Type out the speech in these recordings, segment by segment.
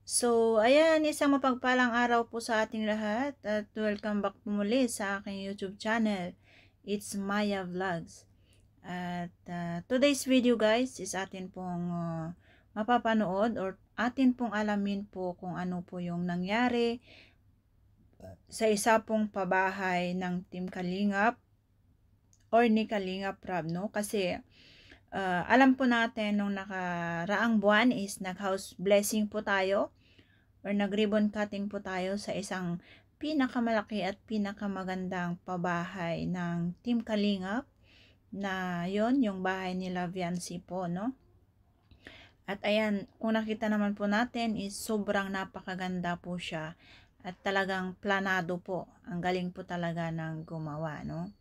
So, ayan, isang mapagpalang araw po sa ating lahat at welcome back po muli sa aking YouTube channel. It's Maya Vlogs. At today's video guys is atin pong mapapanood or atin pong alamin po kung ano po yung nangyari sa isa pong pabahay ng Team Kalingap or ni Kalingap Rob, no? Kasi alam po natin nung nakaraang buwan is nag-house blessing po tayo or nag-ribbon cutting po tayo sa isang pinakamalaki at pinakamagandang pabahay ng Team Kalingap na yon yung bahay nila Viancy po, no? At ayan, kung nakita naman po natin is sobrang napakaganda po siya at talagang planado po. Ang galing po talaga ng gumawa, no?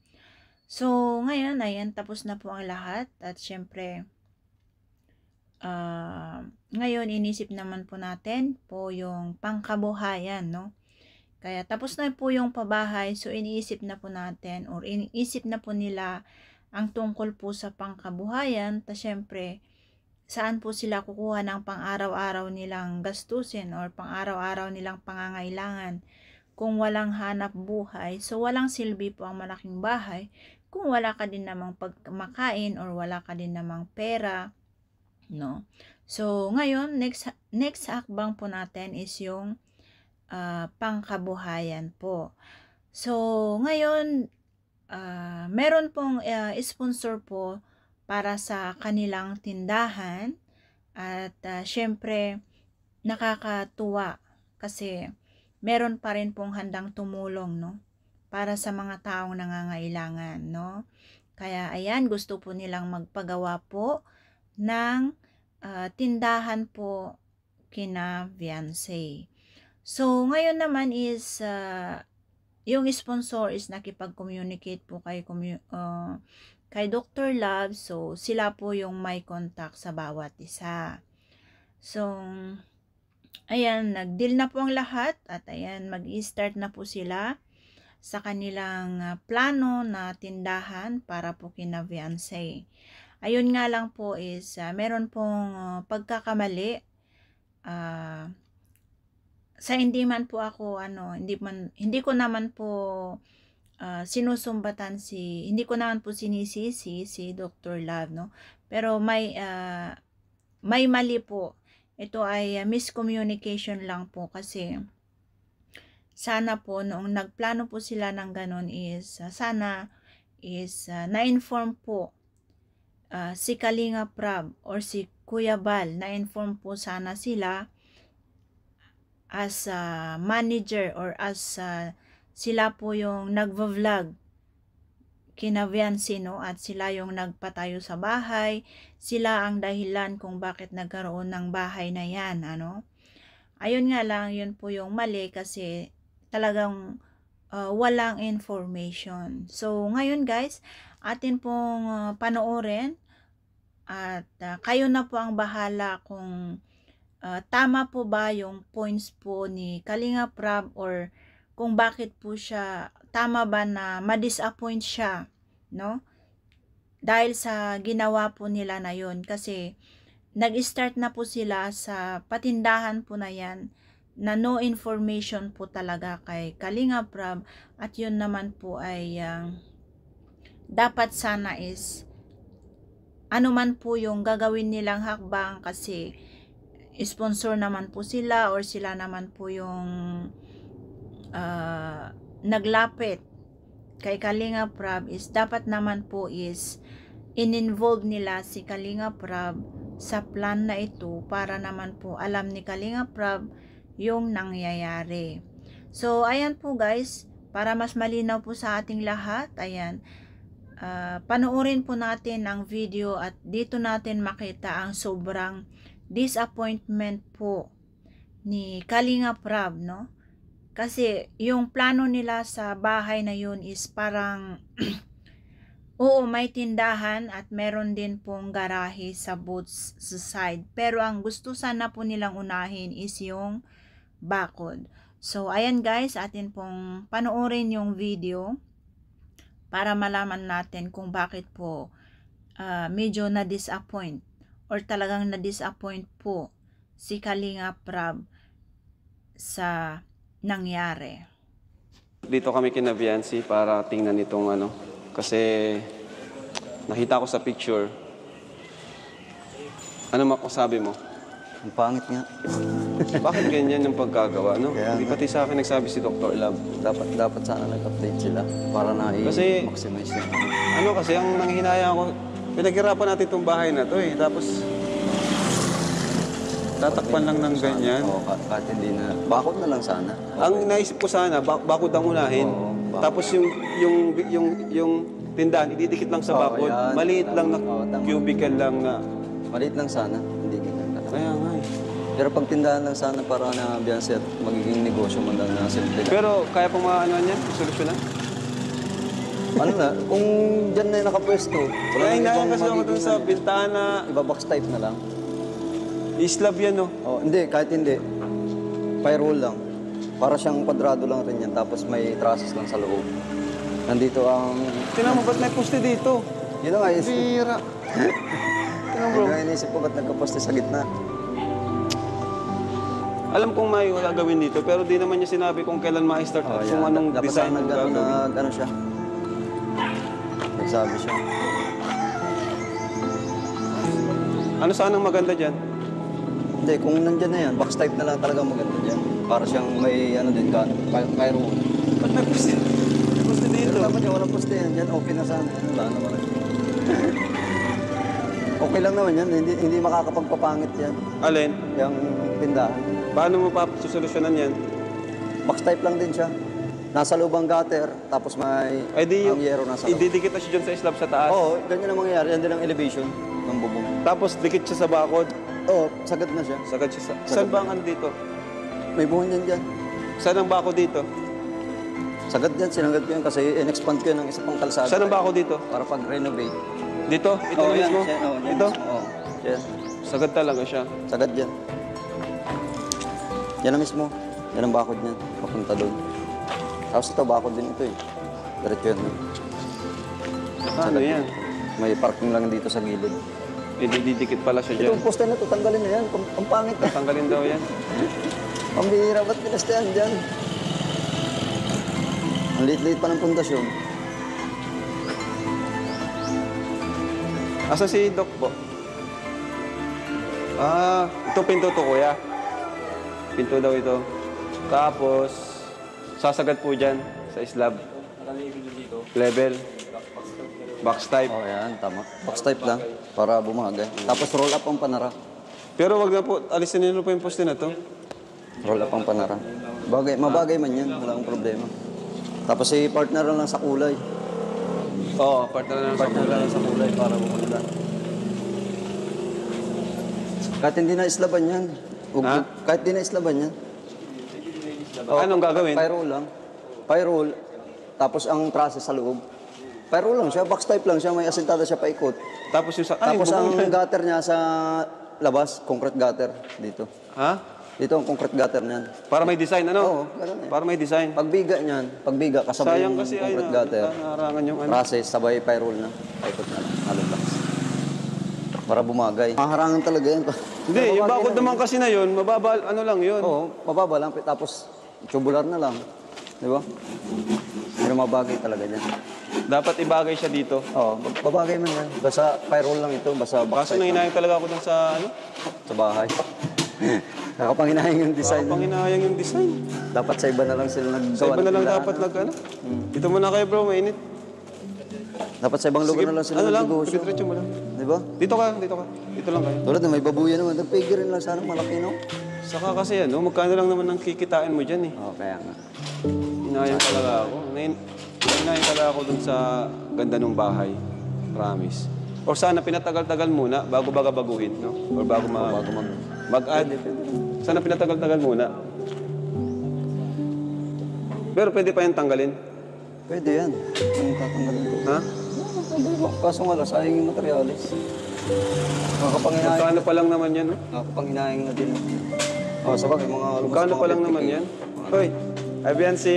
So, ngayon, ayan, tapos na po ang lahat at syempre, ngayon inisip naman po natin po yung pangkabuhayan, no? Kaya tapos na po yung pabahay, so iniisip na po natin or iniisip na po nila ang tungkol po sa pangkabuhayan. Ta syempre, saan po sila kukuha ng pang-araw-araw nilang gastusin or pang-araw-araw nilang pangangailangan kung walang hanap buhay. So walang silbi po ang malaking bahay kung wala ka din namang pagmakain or wala ka din namang pera, no? So ngayon, next hakbang po natin is yung pangkabuhayan po. So, ngayon, meron pong sponsor po para sa kanilang tindahan at syempre, nakakatuwa kasi meron pa rin pong handang tumulong, no? Para sa mga taong nangangailangan, no? Kaya, ayan, gusto po nilang magpagawa po ng tindahan po kina Viancy. So, ngayon naman is, yung sponsor is nakipag-communicate po kay Dr. Love. So, sila po yung may contact sa bawat isa. So, ayan, nag-deal na po ang lahat at ayan, mag-i-start na po sila sa kanilang plano na tindahan para po kina Viancy. Ayun nga lang po is, meron pong pagkakamali. Sa hindi man po ako hindi ko naman po sinusumbatan hindi ko naman po sinisisi si Dr. Love, no? Pero may mali po. Ito ay miscommunication lang po kasi sana po noong nagplano po sila ng ganun is sana is na-inform po si Kalinga Prab or si Kuya Bal, na-inform po sana sila as manager or as sila po yung nagvo-vlog kina Viancy, no? At sila yung nagpatayo sa bahay, sila ang dahilan kung bakit nagkaroon ng bahay na yan, ano? Ayun nga lang, yun po yung mali kasi talagang walang information. So ngayon guys, atin pong panoorin at kayo na po ang bahala kung tama po ba yung points po ni Kalinga Prab or kung bakit po siya, tama ba na ma-disappoint siya, no? Dahil sa ginawa po nila na yun. Kasi nag-start na po sila sa patindahan po na yan na no information po talaga kay Kalinga Prab at yun naman po ay dapat sana is ano man po yung gagawin nilang hakbang kasi sponsor naman po sila or sila naman po yung naglapit kay Kalinga Prab is dapat naman po is in-involve nila si Kalinga Prab sa plan na ito para naman po alam ni Kalinga Prab yung nangyayari. So ayan po guys, para mas malinaw po sa ating lahat, ayan, panoorin po natin ang video at dito natin makita ang sobrang disappointment po ni Kalinga Prab, no? Kasi yung plano nila sa bahay na yun is parang oo, may tindahan at meron din pong garahe sa both side. Pero ang gusto sana po nilang unahin is yung bakod. So ayan guys, atin pong panoorin yung video para malaman natin kung bakit po medyo na-disappoint or talagang na-disappoint po si Kalinga Prab sa nangyari. Dito kami kina Viancy para tingnan itong ano. Kasi nakita ko sa picture. Ano masabi mo? Ang pangit nga. Bakit ganyan yung pagkagawa, no? Kaya Hindi nga. pati sa akin nagsabi si Dr. Love. Dapat sana nag-update sila para Kasi- maximize yun. Ano kasi, ang nanghihinayang ko, pinaghirapan natin itong bahay na to eh. Tapos, tatakpan lang ng ganyan. Oo, kahit hindi na. Bakod na lang sana. Ang naisip ko sana, bakod ang unahin. Oo, bakod. Tapos yung tindahan, ididikit lang sa Oo, bakod. yan. Maliit lang na Oo, tama. cubicle lang na. Maliit lang sana. Hindi ganyan. Kaya nga eh. Pero pag tindahan lang sana para na Bianset, magiging negosyo man lang na simple. Pero kaya pong maano niya, solusyonan? Ano na, kung dyan na yung nakapwesto, wala Kaya nang hinayang ibang kasi ako dun magiging sa ano. bintana. Iba-box type na lang. Islab yan, no? Oh, hindi, kahit hindi. Firewall lang. Para siyang kwadrado lang rin yan, tapos may trusses lang sa loob. Nandito ang... Tingnan mo, ba't may poste dito? Yun na nga, is... Bira. Tingnan bro. Yun na inisip ko, ba't nagkaposte sa gitna? Alam kong may wala gawin dito, pero di naman niya sinabi kung kailan ma-start at kung anong Dapat design sana ang nag-ano gagawin. ano siya. Nagsabi siya. Ano sanang maganda dyan? Hindi, kung nandyan na yan, box type na lang talaga maganda dyan. Para siyang may ano din, Cairo. Ba't may poste? May poste dito. Pero dapat yung walang poste yan, dyan okay na sana. Wala naman. Okay lang naman yan, hindi makakapagpapangit yan. Alin? Yung tindahan. Paano mo pa susolusyonan yan? Box type lang din siya. Nasa loob ang gutter, tapos may Ay di ang yero nasa loob. ididikit na siya dyan sa slab sa taas. Oo, ganyan ang mangyayari. Yan din ang elevation ng bubong. Tapos dikit siya sa bakod. Oo, sagad na siya. Sagad siya sa... Saan ba ang ano dito? May buhon yan dyan. Saan ang bako dito? Sagad yan, sinagad ko yan kasi in-expand ko yan ng isa pang kalsada. Saan ang bako dito? Para pag-renovate. Dito? Ito Oo, na yan, mismo? siya, oo, yan Ito? mismo, oo. Yan. Sagad talaga siya. Sagad yan. Yan na mismo. Yan ang bakod niyan. Papunta doon. Tapos ito, bakod din ito eh. Diretso yan. Ano yan? May parking lang dito sa gilid. Ididikit pala siya dyan. Itong poste na ito, tanggalin na yan. Ang pangit na. Tanggalin daw yan. Ang bihira, ba't pinastehan dyan? Ang liit-liit pa ng pundasyon. Asa si Doc po? Ah, ito pinto to kuya. Pinto daw ito. Tapos, sasagad po dyan sa slab. Level. Box type. Oh, yan, tama. Box type lang, para bumagay. Tapos roll up ang panara. Pero wag na po, alisin niyo po yung poste na to. Roll up ang panara. Mabagay man yan, wala akong problema. Tapos partner lang sa kulay. Oo, partner na sa Partner lang sa kulay para bumagay. Kahit hindi na islaban yan. Ha? Kahit hindi na islaban yan. Anong gagawin? Pyroll lang. Pyroll, tapos ang trusses sa loob. Pyroll lang siya, box type lang siya, may asintada siya paikot. Tapos yung sa... Ay, Tapos ang bubong yan. gutter niya sa labas, concrete gutter dito. Ha? Dito ang concrete gutter niyan. Para may design, ano? Oo, ganun eh. Para may design. Pagbiga niyan, pagbiga kasabay Sayang yung kasi ay concrete gutter. narangan yung ano. Process, sabay pyroll na. Paikot na lang, halong para bumagay. Maharangan talaga yan. Hindi, yung bakod naman kasi na yun, mababa, ano lang yun. Oo, mababa lang. Tapos tubular na lang. Di ba? Pero mabagay talaga yan. Dapat ibagay siya dito. Oo, babagay man yan. Basta pyroll lang ito, basta box Kaso type lang. nanginayang talaga ako dun sa ano. Sa bahay. Nakapanginahing yung design. Panginayang yung design. Dapat sa iba na lang sila naggawa. Sa iba na lang ng dapat tindahan. nag ano. Dito muna kayo bro, mainit. Dapat sa ibang lugar na lang sila ano lang, nagnegosyo. diretso mo lang. Di ba? Dito ka, dito ka. Dito lang kayo. Tulad na may babuya naman. Nagpigil rin lang sana, malaki no? Saka kasi ano, magkano lang naman ang kikitain mo dyan eh. Oo, kaya nga. Hinayang talaga ako. Hinayang talaga ako dun sa ganda ng bahay. Promise. Or sana pinatagal-tagal muna bago baga baguhin, no? Or bago mag-add. Sana pinatagal-tagal muna. Pero pwede pa yan tanggalin. Pwede yan. Ang tatanggalin ko. Ha? Kaso nga lang, sayang yung materialis. Nakakapanginahing. Magkano pa lang naman yan, no? Nakakapanginahing na din. Sabagay, mga... Magkano pa lang naman yan? Hoy, Abiansi.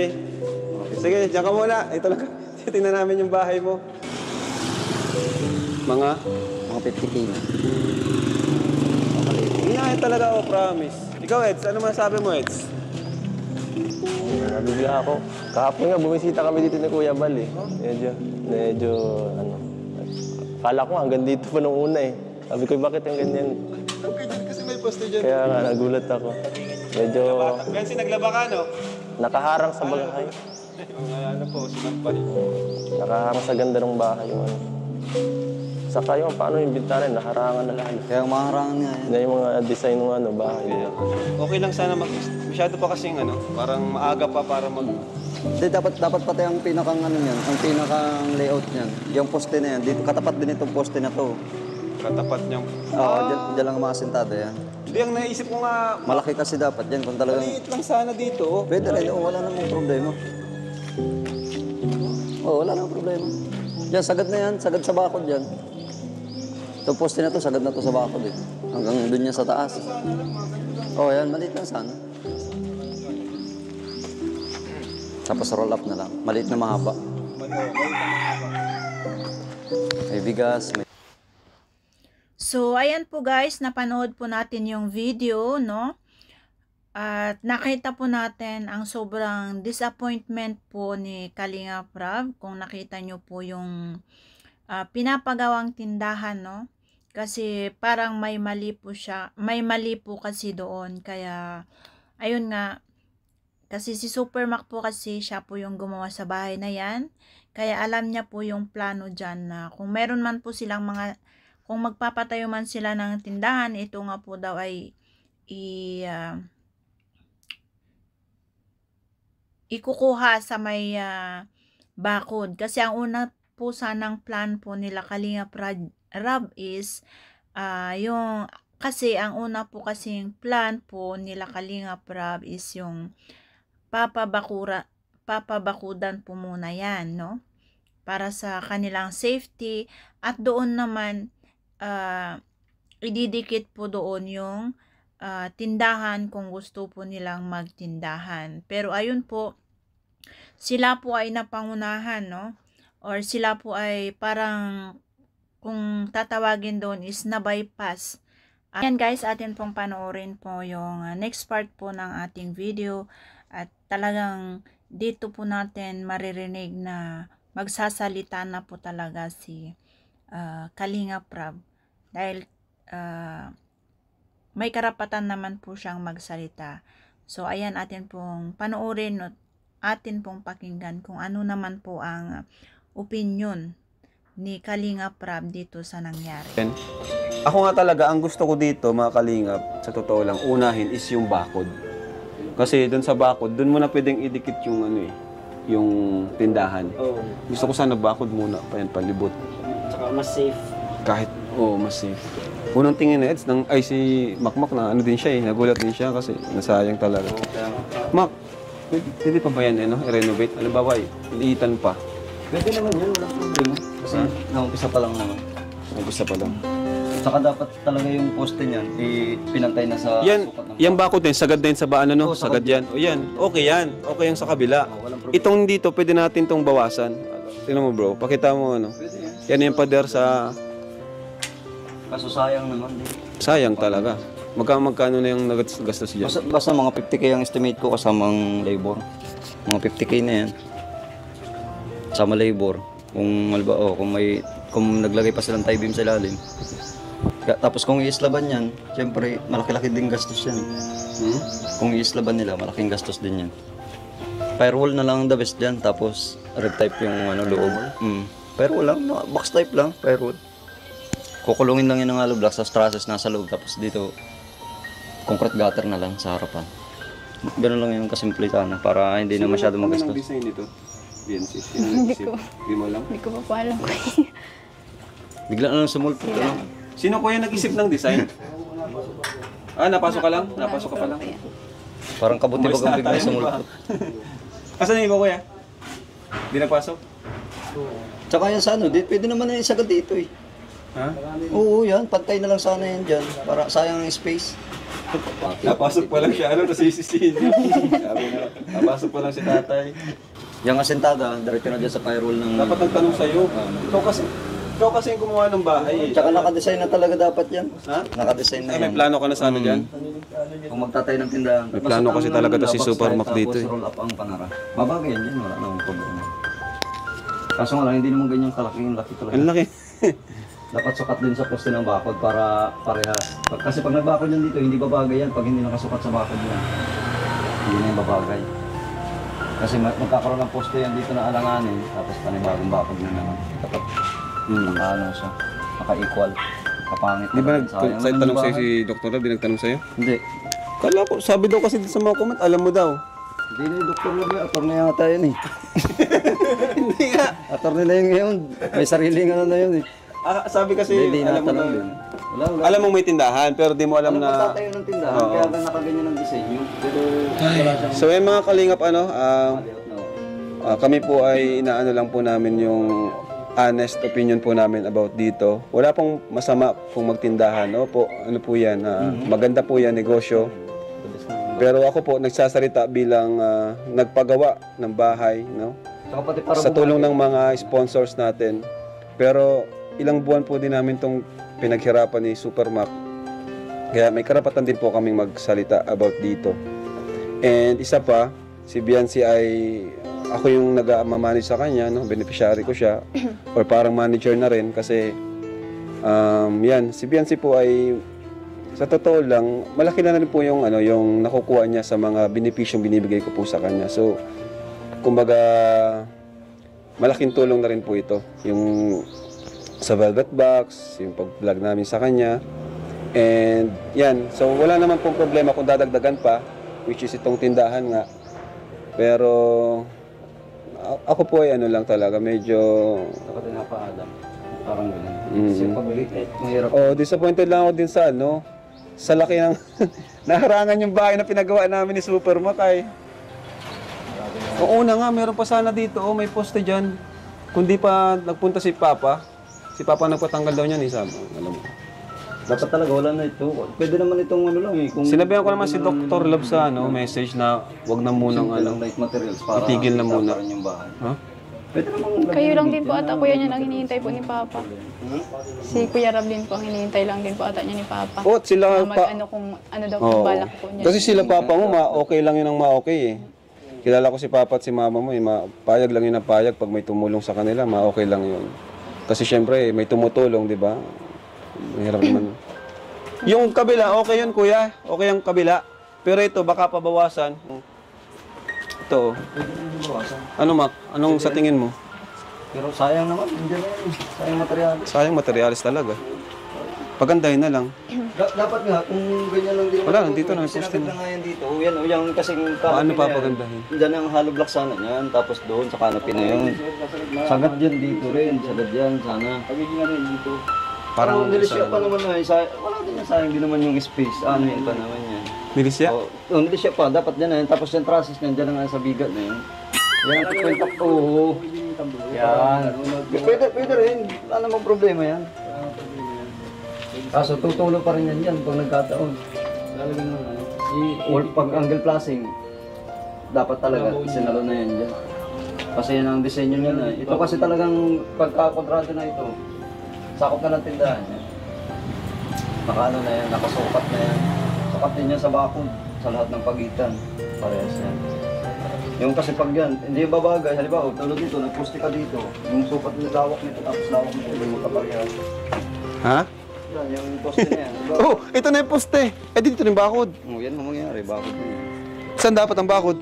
Sige, diyan ka muna. Ito lang. Tingnan namin yung bahay mo. Mga? Mga 50K na. Hinayang talaga ako, promise. Ikaw, Eds, ano masabi mo, Eds? Nabigla ako. Kahapon nga, bumisita kami dito ni Kuya Bal eh. Medyo, ano. Kala ko hanggang dito pa nung una eh. Sabi ko, bakit yung ganyan? Kasi may poste dyan. Kaya nga, nagulat ako. Medyo Bensi, naglaba ka, no? nakaharang sa bahay. Ano po, sinampay. Nakaharang sa ganda ng bahay yung ano. Saka yung paano yung bintana, naharangan na lahat. Kaya maharangan nga yan. Na yung mga design ng ano, bahay. Okay lang sana masyado pa kasing ano, parang maaga pa para Hindi, dapat pati ang pinakang ano niyan, ang pinakang layout niyan. Yung poste na yan, dito katapat din itong poste na to. katapat niyang... Oo, dyan lang makasintado yan. Hindi, ang naisip ko nga, Malaki kasi dapat yan kung talagang... maliit lang sana dito. Oh. Pwede rin, wala namang problema. Wala namang problema. Yan, sagad na yan, sagad sa bakod yan. Itong poste na to, sagad na to sa bakod eh. Hanggang doon yan sa taas. Yan, maliit lang sana. Tapos roll up na lang. Maliit na mahaba. May bigas, may... So, ayan po guys, napanood po natin yung video, no? At nakita po natin ang sobrang disappointment po ni Kalinga Prab kung nakita nyo po yung pinapagawang tindahan, no? Kasi parang may mali po siya, may mali po kasi doon. Kaya, ayun nga, kasi si Supermac po kasi siya po yung gumawa sa bahay na yan. Kaya alam niya po yung plano dyan na kung meron man po silang mga, kung magpapatayo man sila ng tindahan, ito nga po daw ay ikukuha sa may bakod. Kasi ang una po sanang plan po nila Kalinga Rab is kasi ang una po kasing plan po nila Kalinga Prab is yung papabakudan po muna yan, no? Para sa kanilang safety at doon naman ididikit po doon yung tindahan kung gusto po nilang magtindahan. Pero ayun po, sila po ay napangunahan, no? Or sila po ay parang kung tatawagin doon is na-bypass. Ayan guys, atin pong panoorin po yung next part po ng ating video at talagang dito po natin maririnig na magsasalita na po talaga si Kalinga Prab dahil may karapatan naman po siyang magsalita. So ayan, atin pong panoorin at atin pong pakinggan kung ano naman po ang opinion ni Kalinga Prab dito sa nangyari. Ako nga talaga, ang gusto ko dito, mga Kalingap, sa totoo lang, unahin is yung bakod. Kasi doon sa bakod, doon mo na pwedeng idikit yung ano eh, yung tindahan. Gusto ko sana bakod muna, palibot. Tsaka mas safe. Kahit, mas safe. Unang tingin na Eds, si Makmak na ano din siya eh, nagulat din siya kasi nasayang talaga. Mak, pwede pa ba yan i-renovate? Halimbawa liitan pa. Pwede naman yun, walang problema. Kasi naumpisa pa lang naman. Nagusta pa lang. Saka dapat talaga yung poste niyan, pinantay na sa sukat ng... Yan bakod din, sagad din sa baano, no? Sagad yan. O yan, okay yan. Okay yung sa kabila. Itong dito, pwede natin itong bawasan. Tingnan mo bro, pakita mo ano. Yan yung pader sa... Kaso sayang naman din. Sayang talaga. Magkano na yung nagastos dyan? Basta mga 50k ang estimate ko kasamang labor. Mga 50k na yan. Kasama labor. Kung naglagay pa silang tie beam sa ilalim. Tapos kung iislaban yan, siyempre malaki-laki din gastos yan. Kung iislaban nila, malaking gastos din yan. Firewall na lang the best dyan, tapos red type yung loob. Firewall lang, box type lang, firewall. Kukulungin lang yun ng hollow block sa trusses nasa loob, tapos dito concrete gutter na lang sa harapan. Ganun lang yung kasimple sana, para hindi na masyado magastos. Sino design nito? BNC? Hindi ko. Hindi mo alam? Hindi ko pa alam ko. Bigla na lang sumulpot, Sino ko yung nag-isip ng design? Napasok ka lang? Napasok ka pa lang? Parang kabuti pag ang bigla sumulpot. Asan yung iba kuya? Hindi nagpasok? Tsaka yan sa pwede naman na isagad dito eh. Ha? Oo yan, pantay na lang sana yan dyan, para sayang ang space. Napasok pa lang siya, tapos sisisihin niya. Sabi na, napasok pa lang si tatay. Yung asentada, diretso na dyan sa firewall ng... Dapat nagtanong sa'yo. Ikaw kasi, Ikaw kasi yung gumawa ng bahay. Tsaka nakadesign na talaga dapat yan. Ha? Nakadesign na Ay, may yan. plano ka na sana dyan? Kung magtatay ng tindahan. May plano kasi talaga to si Supermac dito eh. Tapos roll up ang panara. Mabagay yan dyan, wala namang problema. Kaso nga lang, hindi naman ganyan kalaki, yung laki talaga. Ang laki. Dapat sukat din sa poste ng bakod para parehas. Kasi pag nagbakod yan dito, hindi babagay yan pag hindi nakasukat sa bakod yan. Hindi na yung babagay. Kasi magkakaroon ng poste yan dito na alanganin, tapos panibagong bakod na naman. Dapat naka-ano siya, naka-equal. Kapangit. Di ba Sayang nagtanong naman yung sa'yo bahay. si Dr. Lab, nagtanong sa'yo? Hindi. Kala ko, sabi daw kasi sa mga comment, alam mo daw. Hindi na yung Dr. Lab, attorney yata yun eh. Hindi nga. Attorney na yun ngayon. May sariling ano na yun eh. Sabi kasi, Hindi alam mo natanong daw. yun. Wala. Alam mo may tindahan, pero di mo alam Alam na... magtatayo ng tindahan, Oo. kaya nakaganyan ang disenyo. Pero wala siyang... So yung mga kalingap, No. kami po ay inaano lang po namin yung honest opinion po namin about dito. Wala pong masama pong magtindahan. No? Po, ano po yan, maganda po yan, negosyo. Pero ako po, nagsasalita bilang nagpagawa ng bahay, no? Saka pati para Sa tulong ng mga sponsors natin. Pero ilang buwan po din namin itong pinaghirapan ni Supermac. Kaya may karapatan din po kaming magsalita about dito. And isa pa, si Biancy ay ako yung nag-manage sa kanya, no? Beneficiary ko siya. Or parang manager na rin kasi yan, si Biancy po ay sa totoo lang, malaki na rin po yung yung nakukuha niya sa mga benepisyong binibigay ko po sa kanya. So, kumbaga malaking tulong na rin po ito. Yung sa Velvet Box, yung pag-vlog namin sa kanya. And yan, so wala naman pong problema kung dadagdagan pa, which is itong tindahan nga. Pero ako po ay lang talaga, medyo Saka din napaalam. Parang gano'n. Kasi pag mahirap. disappointed lang ako din sa laki ng naharangan yung bahay na pinagawa namin ni Supermac ay. Una nga, meron pa sana dito, may poste dyan. Kundi pa nagpunta si Papa. Si Papa nagpatanggal daw niyan, isa. Alam mo. Dapat talaga wala na ito. Pwede naman itong lang eh. Kung Sinabihan ko naman si Dr. Love sa message na wag na munang light materials para itigil na muna. para yung bahay. Ha? Pwede naman Kayo lang din po ata kuya niya ang hinihintay po ni Papa. Si Kuya Rab din po ang hinihintay lang din po ata niya ni Papa. Oh, sila Na pa. mag-ano kung ano daw kung balak po niya. Kasi sila Papa mo, okay lang yun ang okay eh. Kilala ko si Papa at si Mama mo, payag lang yun ang payag pag may tumulong sa kanila, okay lang yun. Kasi syempre, may tumutulong, di ba? Mahirap naman. Yung kabila, okay yun kuya. Okay yung kabila. Pero ito, baka pabawasan. Ito. Ano Mac? Anong sa tingin mo? Pero sayang naman, hindi na yun. Sayang materials. Sayang materialis talaga. Pagandahin na lang. Dapat nga, kung ganyan lang din. Wala, nandito na, may poste Sinagad na. na nga yan dito. Yan, yung kasing Paano canopy na yan. papagandahin? Diyan ang hollow block sana yan, tapos doon sa canopy na yun. Sagad dyan dito rin, sagad yan sana. Parang nilisya pa naman na, wala din yan, sayang din naman yung space. Ano yun pa naman yan. Nilisya? Nilisya pa, dapat dyan na yan. Tapos yung trusses niyan, dyan na nga sa bigat na yun. Yan ang kwenta ko. Yan. Pwede rin, wala namang problema yan. Kaso tutulo pa rin yan dyan pag nagkataon. Or pag angle flashing, dapat talaga isinalo na yan dyan. Kasi yan ang disenyo niya na. Ito kasi talagang pagkakwadrado na ito, sakop na ng tindahan yan. Nakaano na yan, nakasukat na yan. Sukat din yan sa bakod, sa lahat ng pagitan. Parehas yan. Yung kasi pag yan, hindi yung babagay. Halimbawa, tulad dito, nagposte ka dito. Yung sukat ng lawak nito, tapos lawak nito, hindi mo kaparehas. Ha? Yan, yung poste na yan. Diba? Oh, ito na yung poste. Eh, dito yung bakod. Yan ang mangyayari, bakod na yan. Saan dapat ang bakod?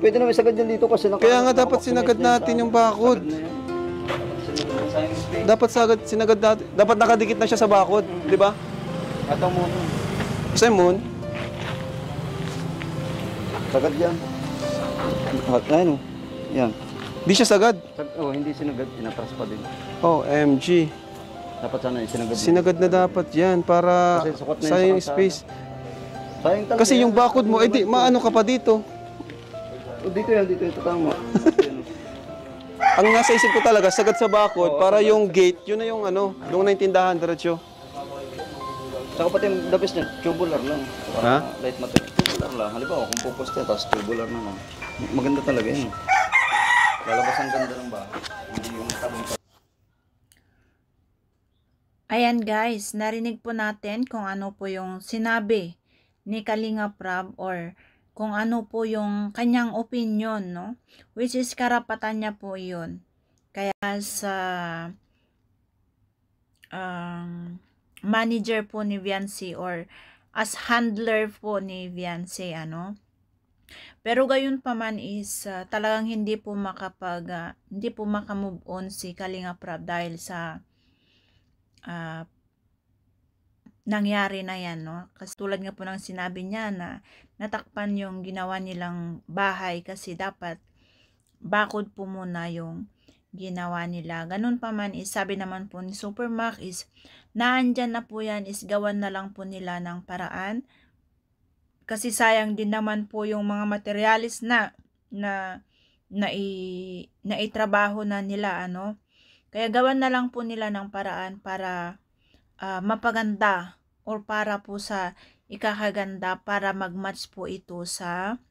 Pwede naman sagad yan dito kasi Kaya nga dapat sinagad natin yung bakod. Dapat sinagad natin. Dapat nakadikit na siya sa bakod, di ba? Ito muna. Sa moon. Sagad yan. Ayun o. Yan. Di siya sagad. Hindi sinagad. Tinatras pa din. Oh, MG. Dapat sana sinagad. Sinagad na dapat yan para Kasi sukat na sa yung yung sakasada. space. Sayang talaga. Kasi yung bakod mo, edi maano ka pa dito. Dito yan, dito ito tama. Ang nasa isip ko talaga, sagad sa bakod para yung gate, yun na yung yung naintindahan, diretso. Saka pati yung the best niya, tubular lang. Ha? Light material. Tubular lang. Halimbawa, kung pupost yan, tapos tubular na lang. Maganda talaga yan. Lalabas ang ganda ng bahay. Hindi yung tabong. Ayan guys, narinig po natin kung ano po yung sinabi ni Kalinga Prab or kung ano po yung kanyang opinion, no? Which is karapatan niya po yun. Kaya sa manager po ni Viancy or as handler po ni Viancy, ano? Pero gayon pa man is talagang hindi po makamove on si Kalinga Prab dahil sa nangyari na yan, no? Kasi tulad nga po ng sinabi niya na natakpan yung ginawa nilang bahay kasi dapat bakod po muna yung ginawa nila. Ganun pa man is sabi naman po ni Supermac is naandyan na po yan, is gawan na lang po nila ng paraan. Kasi sayang din naman po yung mga materialis na itrabaho na nila, ano. Kaya gawan na lang po nila ng paraan para mapaganda or para po sa ikakaganda para magmatch po ito sa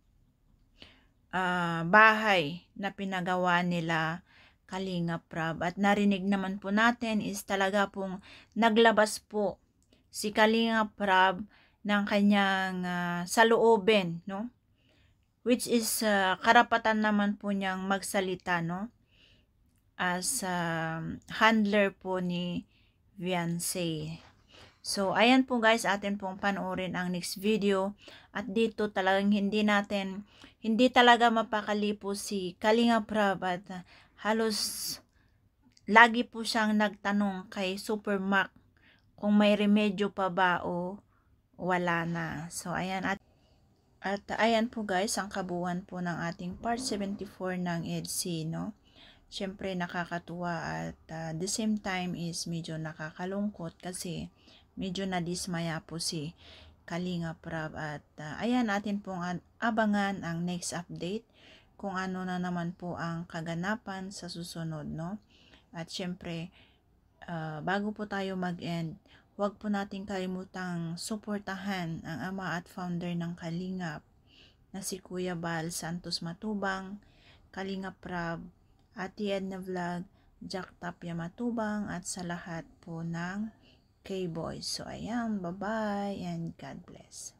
bahay na pinagawa nila Kalinga Prab. At narinig naman po natin is talaga pong naglabas po si Kalinga Prab ng kanyang saloobin, no? Which is karapatan naman po niyang magsalita, no? As handler po ni Viancy. So, ayan po guys, atin pong panoorin ang next video. At dito talagang hindi talaga mapakali po si Kalinga Prab at halos lagi po siyang nagtanong kay Supermac kung may remedyo pa ba o wala na. So, ayan. At ayan po guys, ang kabuuan po ng ating part 74 ng EDC, no? Siyempre nakakatuwa at the same time is medyo nakakalungkot kasi medyo nadismaya po si Kalinga Prab. At ayan, natin pong abangan ang next update kung ano na naman po ang kaganapan sa susunod, no? At siyempre, bago po tayo mag-end, huwag po nating kalimutang suportahan ang ama at founder ng Kalingap na si Kuya Bal Santos Matubang, Kalinga Prab, Ate Edna Vlog, Jack Tapia Matubang at sa lahat po ng K-Boys. So ayan, bye-bye and God bless.